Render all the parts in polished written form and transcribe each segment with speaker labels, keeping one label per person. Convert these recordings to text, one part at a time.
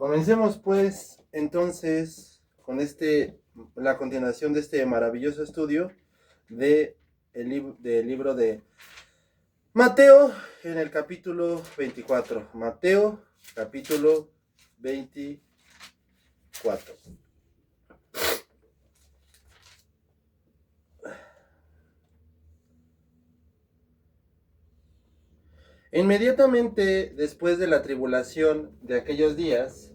Speaker 1: Comencemos pues entonces con la continuación de este maravilloso estudio del libro de Mateo en el capítulo 24. Mateo capítulo 24. Inmediatamente después de la tribulación de aquellos días,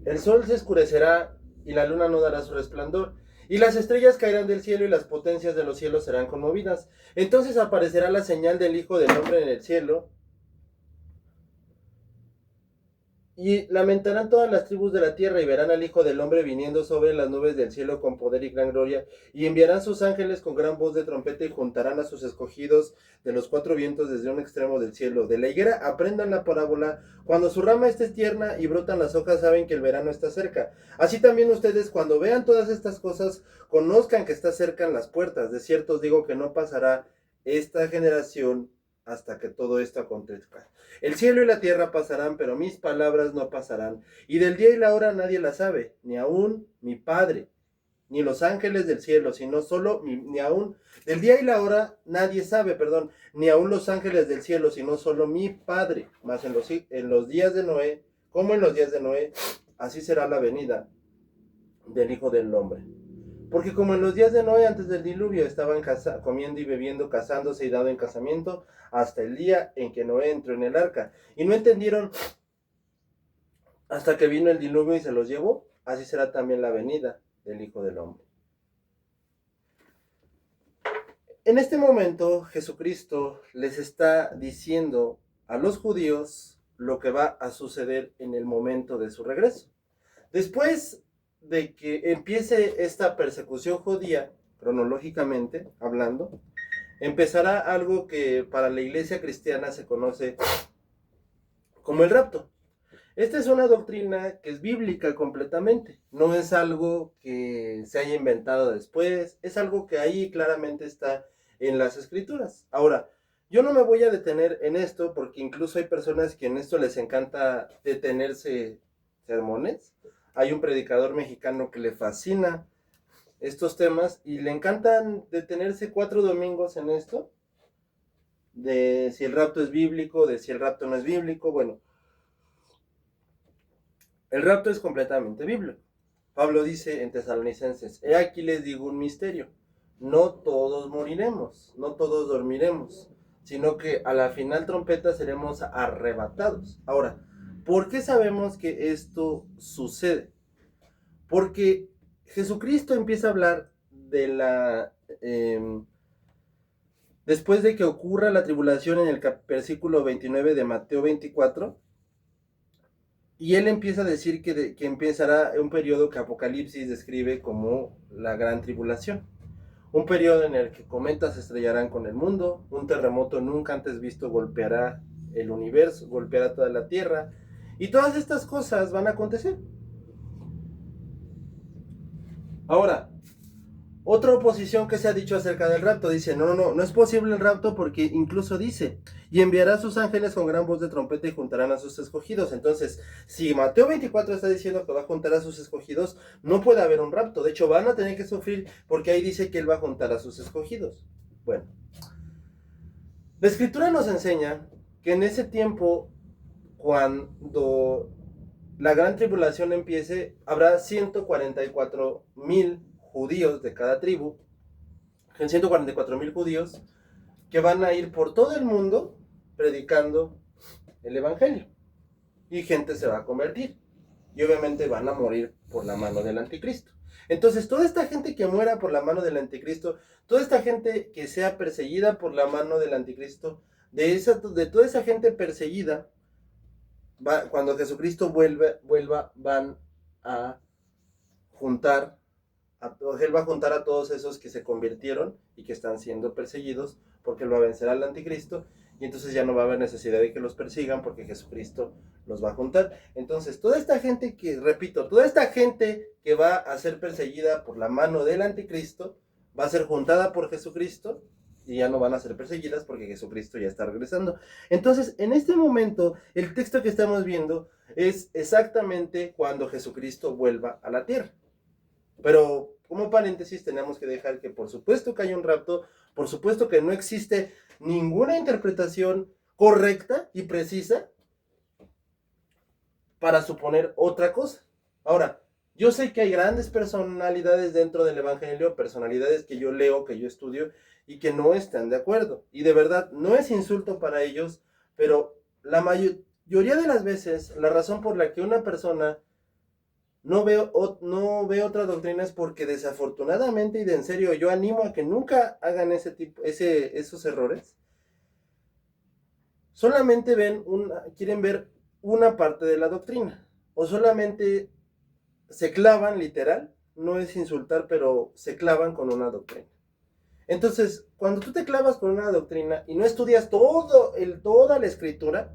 Speaker 1: el sol se oscurecerá y la luna no dará su resplandor, y las estrellas caerán del cielo y las potencias de los cielos serán conmovidas. Entonces aparecerá la señal del Hijo del Hombre en el cielo, y lamentarán todas las tribus de la tierra y verán al Hijo del Hombre viniendo sobre las nubes del cielo con poder y gran gloria, y enviarán sus ángeles con gran voz de trompeta y juntarán a sus escogidos de los cuatro vientos desde un extremo del cielo. De la higuera aprendan la parábola: cuando su rama esté tierna y brotan las hojas, saben que el verano está cerca. Así también ustedes, cuando vean todas estas cosas, conozcan que está cerca en las puertas. De cierto os digo que no pasará esta generación hasta que todo esto acontezca. El cielo y la tierra pasarán, pero mis palabras no pasarán. Y del día y la hora nadie la sabe, ni aun mi Padre, ni los ángeles del cielo, sino solo ni aun del día y la hora nadie sabe, ni aun los ángeles del cielo, sino solo mi Padre. Mas en los días de Noé, como en los días de Noé, así será la venida del Hijo del Hombre. Porque como en los días de Noé antes del diluvio estaban comiendo y bebiendo, casándose y dado en casamiento, hasta el día en que Noé entró en el arca, y no entendieron hasta que vino el diluvio y se los llevó, así será también la venida del Hijo del Hombre. En este momento Jesucristo les está diciendo a los judíos lo que va a suceder en el momento de su regreso. Después de que empiece esta persecución judía, cronológicamente hablando, empezará algo que para la iglesia cristiana se conoce como el rapto. Esta es una doctrina que es bíblica completamente, no es algo que se haya inventado después, es algo que ahí claramente está en las escrituras. Ahora, yo no me voy a detener en esto porque incluso hay personas que en esto les encanta detenerse sermones. Hay un predicador mexicano que le fascina estos temas y le encantan detenerse 4 domingos en esto, de si el rapto es bíblico, de si el rapto no es bíblico. Bueno, el rapto es completamente bíblico. Pablo dice en Tesalonicenses: he aquí les digo un misterio, no todos moriremos, no todos dormiremos, sino que a la final trompeta seremos arrebatados. Ahora, ¿por qué sabemos que esto sucede? Porque Jesucristo empieza a hablar de después de que ocurra la tribulación en el versículo 29 de Mateo 24, y él empieza a decir que empezará un periodo que Apocalipsis describe como la gran tribulación. Un periodo en el que cometas se estrellarán con el mundo, un terremoto nunca antes visto golpeará el universo, golpeará toda la tierra, y todas estas cosas van a acontecer. Ahora, otra oposición que se ha dicho acerca del rapto, dice, no es posible el rapto, porque incluso dice, y enviará a sus ángeles con gran voz de trompeta y juntarán a sus escogidos. Entonces, si Mateo 24 está diciendo que va a juntar a sus escogidos, no puede haber un rapto. De hecho, van a tener que sufrir, porque ahí dice que él va a juntar a sus escogidos. Bueno, la escritura nos enseña que en ese tiempo, cuando la gran tribulación empiece, habrá 144,000 judíos de cada tribu, 144,000 judíos que van a ir por todo el mundo predicando el evangelio, y gente se va a convertir y obviamente van a morir por la mano del anticristo. Entonces, toda esta gente que muera por la mano del anticristo, toda esta gente que sea perseguida por la mano del anticristo, de toda esa gente perseguida, cuando Jesucristo vuelva, van a juntar, él va a juntar a todos esos que se convirtieron y que están siendo perseguidos, porque él va a vencer al anticristo, y entonces ya no va a haber necesidad de que los persigan, porque Jesucristo los va a juntar. Entonces, toda esta gente toda esta gente que va a ser perseguida por la mano del anticristo, va a ser juntada por Jesucristo, y ya no van a ser perseguidas porque Jesucristo ya está regresando. Entonces, en este momento, el texto que estamos viendo es exactamente cuando Jesucristo vuelva a la tierra. Pero como paréntesis tenemos que dejar que por supuesto que hay un rapto, por supuesto que no existe ninguna interpretación correcta y precisa para suponer otra cosa. Ahora, yo sé que hay grandes personalidades dentro del Evangelio, personalidades que yo leo, que yo estudio y que no están de acuerdo. Y de verdad, no es insulto para ellos, pero la mayoría de las veces la razón por la que una persona no ve otras doctrinas porque desafortunadamente y de en serio yo animo a que nunca hagan esos errores. Solamente quieren ver una parte de la doctrina o solamente se clavan literal, no es insultar, pero se clavan con una doctrina. Entonces, cuando tú te clavas con una doctrina y no estudias toda la escritura,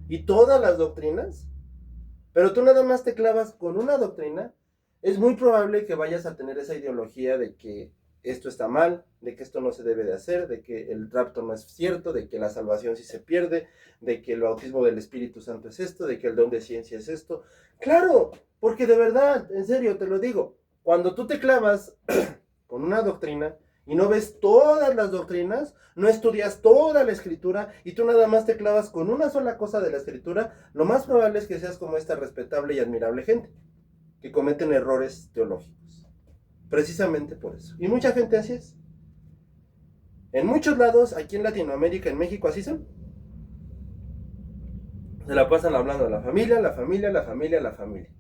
Speaker 1: y todas las doctrinas, pero tú nada más te clavas con una doctrina, es muy probable que vayas a tener esa ideología de que esto está mal, de que esto no se debe de hacer, de que el rapto no es cierto, de que la salvación sí se pierde, de que el bautismo del Espíritu Santo es esto, de que el don de ciencia es esto. Claro, porque de verdad, en serio, te lo digo, cuando tú te clavas con una doctrina y no ves todas las doctrinas, no estudias toda la escritura y tú nada más te clavas con una sola cosa de la escritura, lo más probable es que seas como esta respetable y admirable gente que cometen errores teológicos. Precisamente por eso. Y mucha gente así es. En muchos lados, aquí en Latinoamérica, en México, así son. Se la pasan hablando de la familia, la familia, la familia, la familia.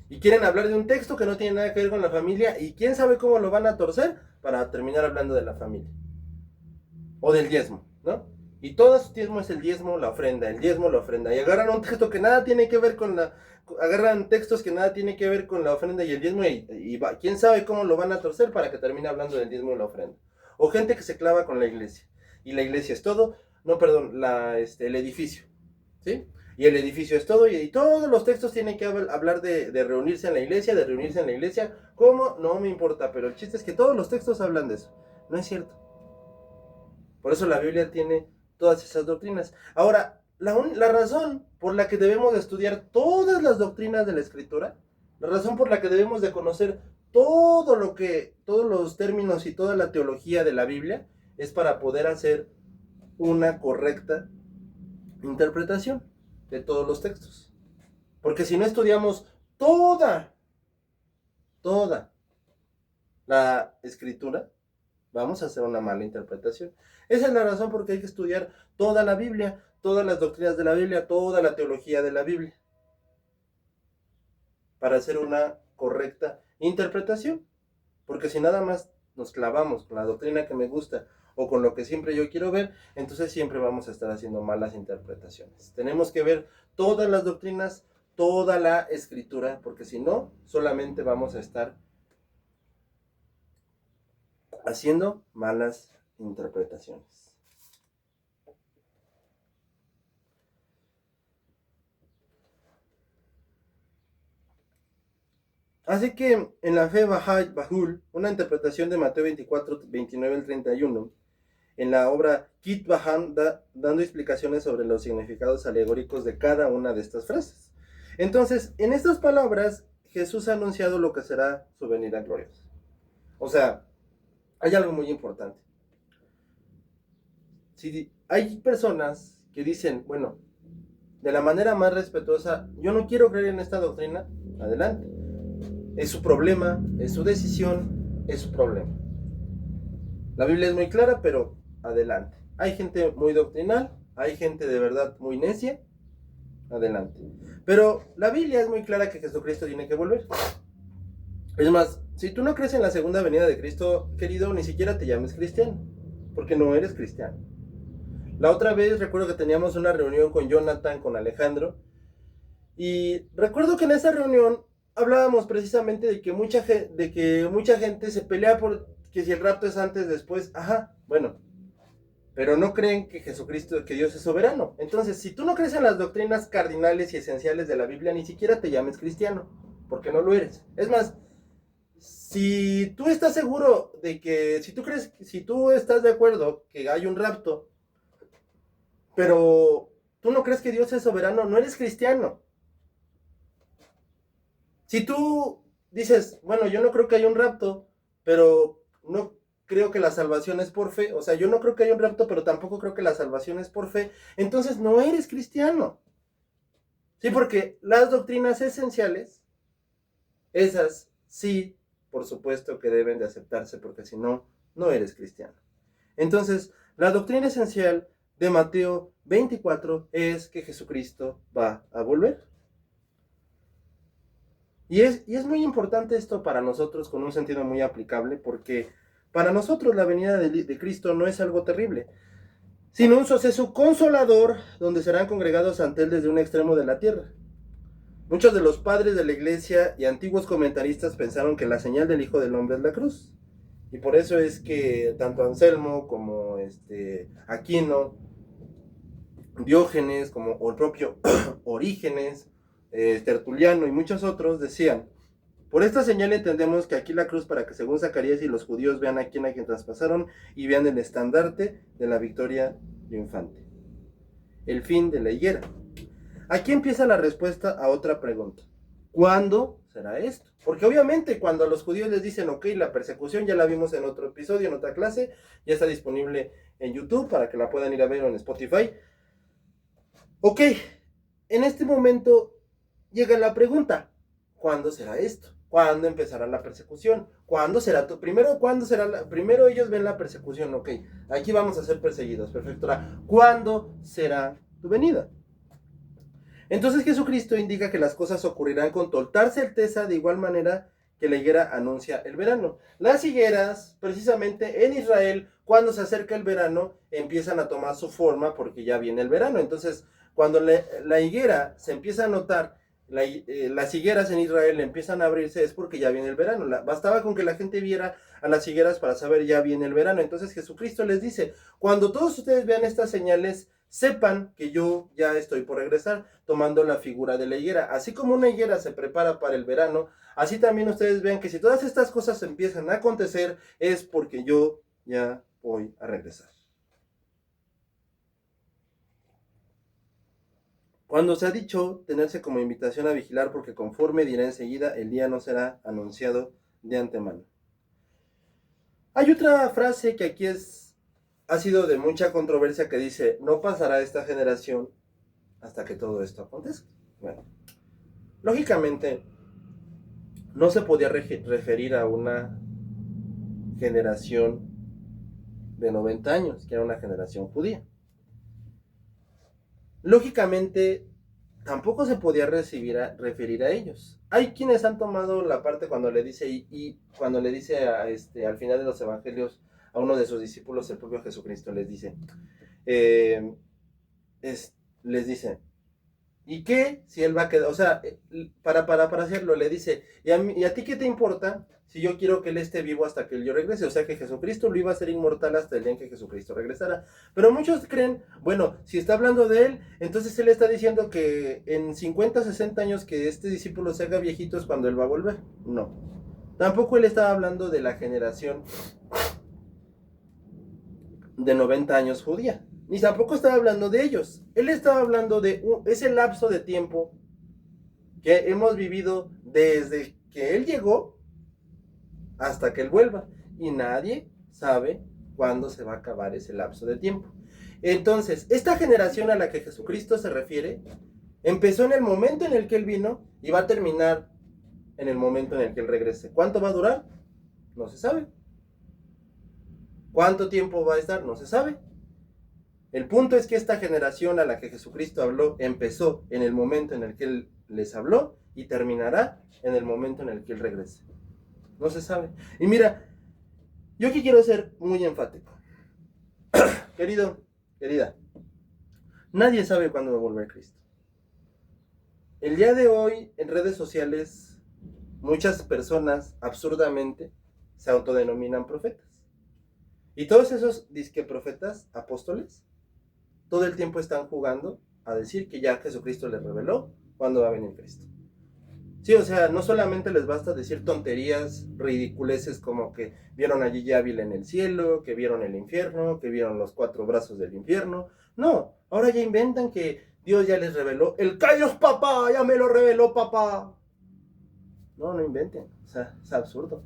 Speaker 1: Y quieren hablar de un texto que no tiene nada que ver con la familia y quién sabe cómo lo van a torcer para terminar hablando de la familia. O del diezmo, ¿no? Y todo su diezmo es el diezmo, la ofrenda, el diezmo, la ofrenda. Y agarran un texto que nada tiene que ver con la... Agarran textos que nada tiene que ver con la ofrenda y el diezmo y quién sabe cómo lo van a torcer para que termine hablando del diezmo y la ofrenda. O gente que se clava con la iglesia. Y la iglesia es todo, no, perdón, el edificio, ¿sí? Y el edificio es todo, y todos los textos tienen que hablar de reunirse en la iglesia, de reunirse en la iglesia. ¿Cómo? No me importa, pero el chiste es que todos los textos hablan de eso. No es cierto. Por eso la Biblia tiene todas esas doctrinas. Ahora, la razón por la que debemos de estudiar todas las doctrinas de la Escritura, la razón por la que debemos de conocer todos los términos y toda la teología de la Biblia, es para poder hacer una correcta interpretación de todos los textos. Porque si no estudiamos toda la Escritura, vamos a hacer una mala interpretación. Esa es la razón por la que hay que estudiar toda la Biblia, todas las doctrinas de la Biblia, toda la teología de la Biblia, para hacer una correcta interpretación. Porque si nada más nos clavamos con la doctrina que me gusta o con lo que siempre yo quiero ver, entonces siempre vamos a estar haciendo malas interpretaciones. Tenemos que ver todas las doctrinas, toda la escritura, porque si no, solamente vamos a estar haciendo malas interpretaciones. Así que en la fe Bahul, una interpretación de Mateo 24, 29 al 31, en la obra Kit Baham, dando explicaciones sobre los significados alegóricos de cada una de estas frases. Entonces, en estas palabras, Jesús ha anunciado lo que será su venida gloriosa. O sea, hay algo muy importante. Si hay personas que dicen, bueno, de la manera más respetuosa, yo no quiero creer en esta doctrina, adelante. Es su problema, es su decisión, es su problema. La Biblia es muy clara, pero adelante. Hay gente muy doctrinal, hay gente de verdad muy necia, adelante. Pero la Biblia es muy clara que Jesucristo tiene que volver. Es más, si tú no crees en la segunda venida de Cristo, querido, ni siquiera te llames cristiano, porque no eres cristiano. La otra vez recuerdo que teníamos una reunión con Jonathan, con Alejandro, y recuerdo que en esa reunión hablábamos precisamente de que mucha gente se pelea por que si el rapto es antes, después, bueno, pero no creen que Jesucristo, que Dios es soberano. Entonces, si tú no crees en las doctrinas cardinales y esenciales de la Biblia, ni siquiera te llames cristiano, porque no lo eres. Es más, si tú estás seguro de que, si tú estás de acuerdo que hay un rapto, pero tú no crees que Dios es soberano, no eres cristiano. Si tú dices, bueno, yo no creo que haya un rapto, pero no creo que la salvación es por fe, o sea, yo no creo que haya un rapto, pero tampoco creo que la salvación es por fe, entonces no eres cristiano. Sí, porque las doctrinas esenciales, esas sí, por supuesto que deben de aceptarse, porque si no, no eres cristiano. Entonces, la doctrina esencial de Mateo 24 es que Jesucristo va a volver. Y es muy importante esto para nosotros con un sentido muy aplicable, porque para nosotros la venida de Cristo no es algo terrible, sino un suceso consolador donde serán congregados ante Él desde un extremo de la tierra. Muchos de los padres de la iglesia y antiguos comentaristas pensaron que la señal del Hijo del Hombre es la cruz. Y por eso es que tanto Anselmo como Aquino, Diógenes, como el propio Orígenes, Tertuliano y muchos otros decían: por esta señal entendemos que aquí la cruz, para que según Zacarías y los judíos vean a quien traspasaron y vean el estandarte de la victoria triunfante. El fin de la higuera. Aquí empieza la respuesta a otra pregunta. ¿Cuándo será esto? Porque obviamente cuando a los judíos les dicen, ok, la persecución ya la vimos en otro episodio, en otra clase, ya está disponible en YouTube para que la puedan ir a ver, o en Spotify. Ok, en este momento llega la pregunta: ¿cuándo será esto? ¿Cuándo empezará la persecución? ¿Cuándo será tu? Primero ellos ven la persecución, ok, aquí vamos a ser perseguidos, perfecto. Ahora, ¿cuándo será tu venida? Entonces Jesucristo indica que las cosas ocurrirán con total certeza, de igual manera que la higuera anuncia el verano. Las higueras, precisamente en Israel, cuando se acerca el verano, empiezan a tomar su forma porque ya viene el verano. Entonces, cuando la higuera se empieza a notar, las higueras en Israel empiezan a abrirse, es porque ya viene el verano. Bastaba con que la gente viera a las higueras para saber ya viene el verano. Entonces Jesucristo les dice: cuando todos ustedes vean estas señales, sepan que yo ya estoy por regresar, tomando la figura de la higuera. Así como una higuera se prepara para el verano, así también ustedes vean que si todas estas cosas empiezan a acontecer, es porque yo ya voy a regresar. Cuando se ha dicho tenerse como invitación a vigilar, porque conforme dirá enseguida, el día no será anunciado de antemano. Hay otra frase que aquí ha sido de mucha controversia, que dice: no pasará esta generación hasta que todo esto acontezca. Bueno, lógicamente no se podía referir a una generación de 90 años, que era una generación judía. Lógicamente tampoco se podía referir a ellos. Hay quienes han tomado la parte cuando le dice, y cuando le dice al final de los evangelios a uno de sus discípulos, el propio Jesucristo les dice, eh, les dice: ¿y qué si él va a quedar? O sea, para hacerlo, le dice: ¿y a ti qué te importa si yo quiero que él esté vivo hasta que yo regrese? O sea, que Jesucristo lo iba a hacer inmortal hasta el día en que Jesucristo regresara. Pero muchos creen, bueno, si está hablando de él, entonces él está diciendo que en 50, 60 años que este discípulo se haga viejito es cuando él va a volver. No. Tampoco él estaba hablando de la generación de 90 años judía. Ni tampoco estaba hablando de ellos. Él estaba hablando de ese lapso de tiempo que hemos vivido desde que él llegó hasta que él vuelva. Y nadie sabe cuándo se va a acabar ese lapso de tiempo. Entonces, esta generación a la que Jesucristo se refiere empezó en el momento en el que él vino y va a terminar en el momento en el que él regrese. ¿Cuánto va a durar? No se sabe. ¿Cuánto tiempo va a estar? No se sabe. El punto es que esta generación a la que Jesucristo habló empezó en el momento en el que él les habló y terminará en el momento en el que él regrese. No se sabe. Y mira, yo aquí quiero ser muy enfático. Querido, querida, nadie sabe cuándo va a volver Cristo. El día de hoy, en redes sociales, muchas personas absurdamente se autodenominan profetas. Y todos esos disque profetas, apóstoles, todo el tiempo están jugando a decir que ya Jesucristo les reveló cuándo va a venir Cristo. Sí, o sea, no solamente les basta decir tonterías ridiculeces como que vieron a Gigi Ávila en el cielo, que vieron el infierno, que vieron los 4 brazos del infierno. No, ahora ya inventan que Dios ya les reveló el Kairos papá, ya me lo reveló papá. No, no inventen, o sea, es absurdo.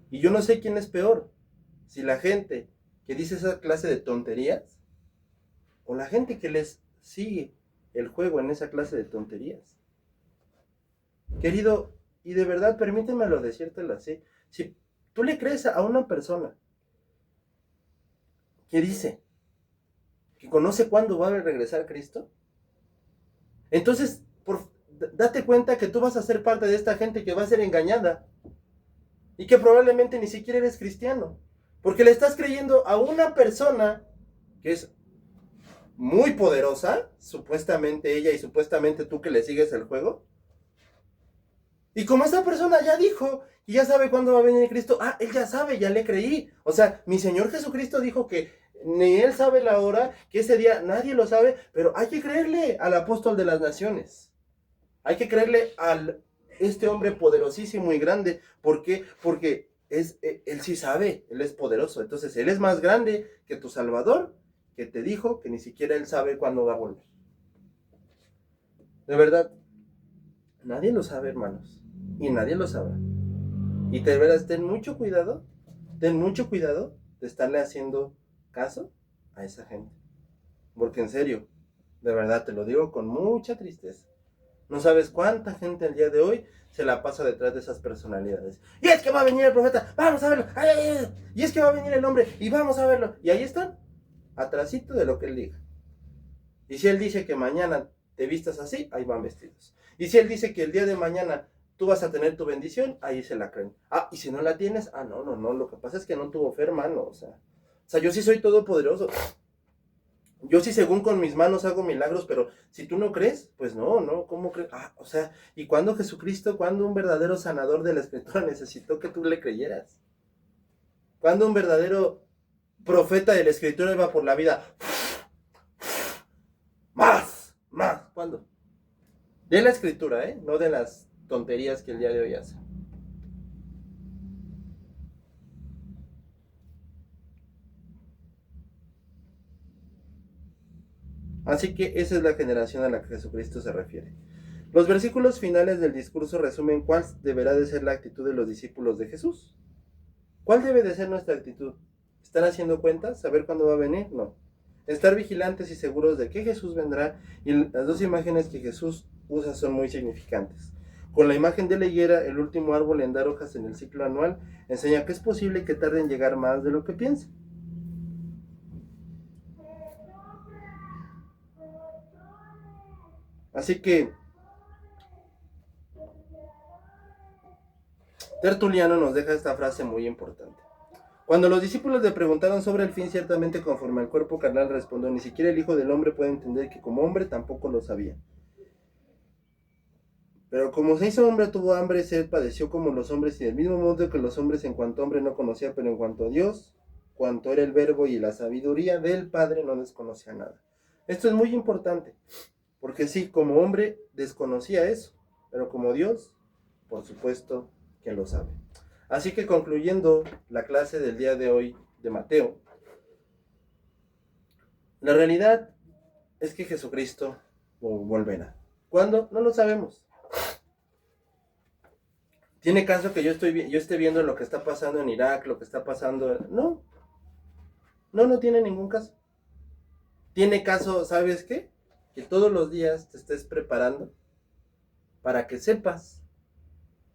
Speaker 1: Y yo no sé quién es peor, si la gente que dice esa clase de tonterías o la gente que les sigue el juego en esa clase de tonterías. Querido, y de verdad permítemelo decírtelo así, si tú le crees a una persona que dice que conoce cuándo va a regresar Cristo, entonces date cuenta que tú vas a ser parte de esta gente que va a ser engañada y que probablemente ni siquiera eres cristiano, porque le estás creyendo a una persona que es muy poderosa, supuestamente ella y supuestamente tú que le sigues el juego. Y como esa persona ya dijo y ya sabe cuándo va a venir Cristo, él ya sabe, ya le creí. O sea, mi Señor Jesucristo dijo que ni él sabe la hora, que ese día nadie lo sabe, pero hay que creerle al apóstol de las naciones. Hay que creerle a este hombre poderosísimo y grande. ¿Por qué? Porque él sí sabe, él es poderoso. Entonces, él es más grande que tu Salvador, que te dijo que ni siquiera él sabe cuándo va a volver. De verdad, nadie lo sabe, hermanos. Y nadie lo sabe. Y de veras, ten mucho cuidado de estarle haciendo caso a esa gente. Porque en serio, de verdad, te lo digo con mucha tristeza. No sabes cuánta gente el día de hoy se la pasa detrás de esas personalidades. Y es que va a venir el profeta, vamos a verlo. ¡Ay, ay, ay! Y es que va a venir el hombre, y vamos a verlo. Y ahí están, atrasito de lo que él diga. Y si él dice que mañana te vistas así, ahí van vestidos. Y si él dice que el día de mañana tú vas a tener tu bendición, ahí se la creen. Y si no la tienes, no, lo que pasa es que no tuvo fe, hermano, o sea, yo sí soy todopoderoso. Yo sí según con mis manos hago milagros, pero si tú no crees, pues no, ¿cómo crees? O sea, ¿y cuándo Jesucristo, cuándo un verdadero sanador de la Escritura necesitó que tú le creyeras? ¿Cuándo un verdadero profeta de la Escritura iba por la vida? Más, ¿cuándo? De la Escritura, no de las tonterías que el día de hoy hace. Así que esa es la generación a la que Jesucristo se refiere. Los versículos finales del discurso resumen cuál deberá de ser la actitud de los discípulos de Jesús. ¿Cuál debe de ser nuestra actitud? ¿Están haciendo cuentas? ¿Saber cuándo va a venir? No. Estar vigilantes y seguros de que Jesús vendrá, y las dos imágenes que Jesús usa son muy significantes. Con la imagen de la higuera, el último árbol en dar hojas en el ciclo anual, enseña que es posible que tarde en llegar más de lo que piensa. Así que Tertuliano nos deja esta frase muy importante. Cuando los discípulos le preguntaron sobre el fin, ciertamente conforme al cuerpo carnal respondió, ni siquiera el Hijo del Hombre puede entender que como hombre tampoco lo sabía. Pero como se hizo hombre, tuvo hambre, sed, padeció como los hombres, y del mismo modo que los hombres en cuanto hombre no conocía, pero en cuanto a Dios, cuanto era el verbo y la sabiduría del Padre, no desconocía nada. Esto es muy importante, porque sí, como hombre desconocía eso, pero como Dios, por supuesto que lo sabe. Así que concluyendo la clase del día de hoy de Mateo, la realidad es que Jesucristo volverá. ¿Cuándo? No lo sabemos. ¿Tiene caso que yo esté viendo lo que está pasando en Irak, lo que está pasando? No tiene ningún caso. Tiene caso, ¿sabes qué? Que todos los días te estés preparando para que sepas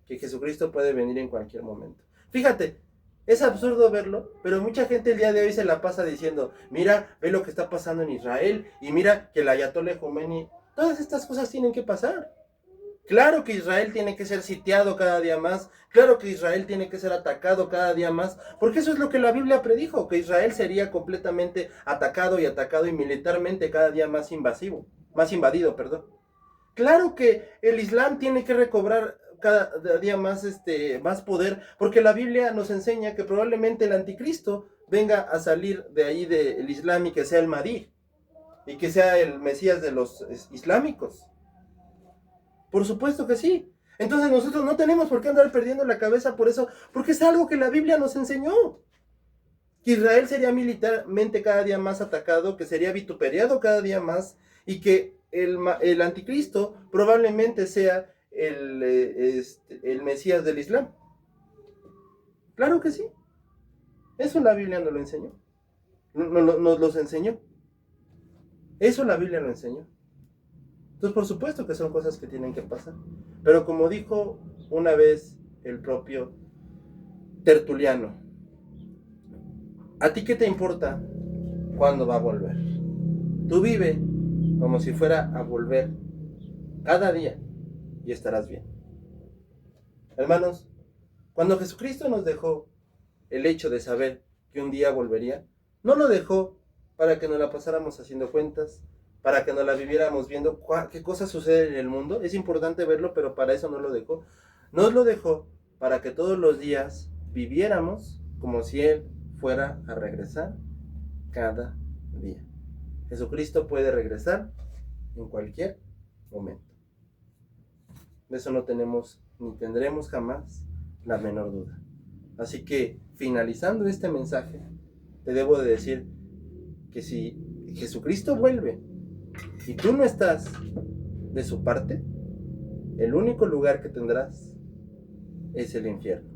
Speaker 1: que Jesucristo puede venir en cualquier momento. Fíjate, es absurdo verlo, pero mucha gente el día de hoy se la pasa diciendo, mira, ve lo que está pasando en Israel, y mira que el Ayatollah Khomeini, todas estas cosas tienen que pasar. Claro que Israel tiene que ser sitiado cada día más, claro que Israel tiene que ser atacado cada día más, porque eso es lo que la Biblia predijo, que Israel sería completamente atacado y militarmente cada día más invadido. Claro que el Islam tiene que recobrar cada día más, más poder, porque la Biblia nos enseña que probablemente el anticristo venga a salir de ahí del Islam y que sea el Mahdi, y que sea el Mesías de los islámicos. Por supuesto que sí. Entonces nosotros no tenemos por qué andar perdiendo la cabeza por eso, porque es algo que la Biblia nos enseñó. Que Israel sería militarmente cada día más atacado, que sería vituperiado cada día más, y que el anticristo probablemente sea el Mesías del Islam. Claro que sí. Eso la Biblia nos lo enseñó. Nos los enseñó. Eso la Biblia lo enseñó. Entonces, por supuesto que son cosas que tienen que pasar. Pero como dijo una vez el propio Tertuliano, ¿a ti qué te importa cuándo va a volver? Tú vive como si fuera a volver cada día y estarás bien. Hermanos, cuando Jesucristo nos dejó el hecho de saber que un día volvería, no lo dejó para que nos la pasáramos haciendo cuentas, para que nos la viviéramos viendo qué cosas suceden en el mundo. Es importante verlo, pero para eso no lo dejó. Nos lo dejó para que todos los días viviéramos como si Él fuera a regresar cada día. Jesucristo puede regresar en cualquier momento. De eso no tenemos ni tendremos jamás la menor duda. Así que, finalizando este mensaje, te debo de decir que si Jesucristo vuelve y tú no estás de su parte, el único lugar que tendrás es el infierno.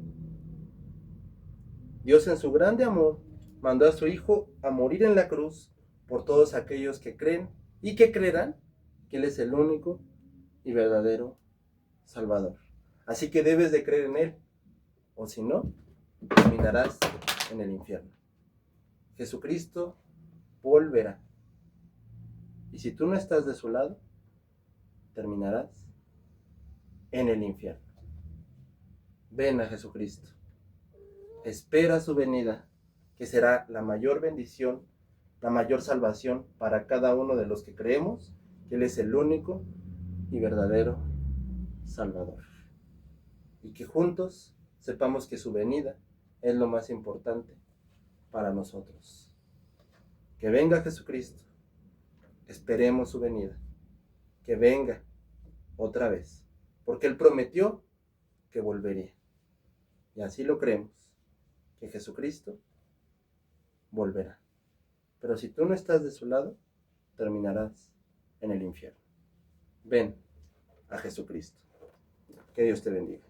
Speaker 1: Dios en su grande amor mandó a su Hijo a morir en la cruz por todos aquellos que creen y que creerán que Él es el único y verdadero Salvador. Así que debes de creer en Él, o si no, terminarás en el infierno. Jesucristo volverá. Y si tú no estás de su lado, terminarás en el infierno. Ven a Jesucristo. Espera su venida, que será la mayor bendición, la mayor salvación para cada uno de los que creemos que Él es el único y verdadero Salvador. Y que juntos sepamos que su venida es lo más importante para nosotros. Que venga Jesucristo. Esperemos su venida. Que venga otra vez. Porque Él prometió que volvería. Y así lo creemos. Que Jesucristo volverá. Pero si tú no estás de su lado, terminarás en el infierno. Ven a Jesucristo. Que Dios te bendiga.